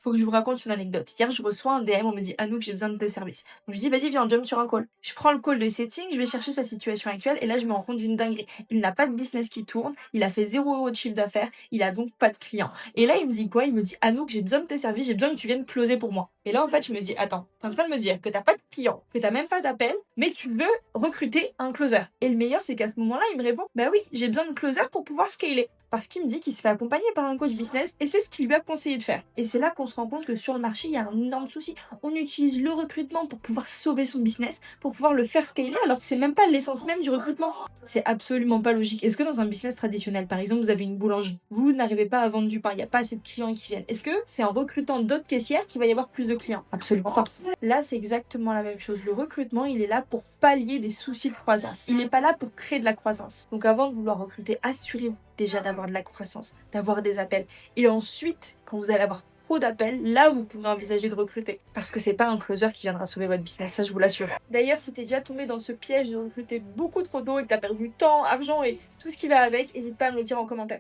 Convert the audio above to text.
faut que je vous raconte une anecdote. Hier, je reçois un DM, on me dit Anouk, j'ai besoin de tes services. Donc je dis vas-y, viens, on jump sur un call. Je prends le call de setting, je vais chercher sa situation actuelle et là, je me rends compte d'une dinguerie. Il n'a pas de business qui tourne, il a fait 0 € de chiffre d'affaires, il a donc pas de clients. Et là, il me dit quoi? Il me dit Anouk, j'ai besoin de tes services, j'ai besoin que tu viennes closer pour moi. Et là, en fait, je me dis attends, t'es en train de me dire que t'as pas de clients, que t'as même pas d'appel, mais tu veux recruter un closer. Et le meilleur, c'est qu'à ce moment-là, il me répond bah oui, j'ai besoin de closer pour pouvoir scaler. Parce qu'il me dit qu'il se fait accompagner par un coach business et c'est ce qu'il lui a conseillé de faire. Et c'est là qu'on se rend compte que sur le marché, il y a un énorme souci. On utilise le recrutement pour pouvoir sauver son business, pour pouvoir le faire scaler, alors que c'est même pas l'essence même du recrutement. C'est absolument pas logique. Est-ce que dans un business traditionnel, par exemple, vous avez une boulangerie, vous n'arrivez pas à vendre du pain, il n'y a pas assez de clients qui viennent. Est-ce que c'est en recrutant d'autres caissières qu'il va y avoir plus de clients? Absolument pas. Là, c'est exactement la même chose. Le recrutement, il est là pour pallier des soucis de croissance. Il n'est pas là pour créer de la croissance. Donc avant de vouloir recruter, assurez-vous déjà d'avoir de la croissance, d'avoir des appels. Et ensuite, quand vous allez avoir trop d'appels, là vous pourrez envisager de recruter. Parce que c'est pas un closer qui viendra sauver votre business, ça je vous l'assure. D'ailleurs, si t'es déjà tombé dans ce piège de recruter beaucoup trop tôt et que t'as perdu temps, argent et tout ce qui va avec, n'hésite pas à me le dire en commentaire.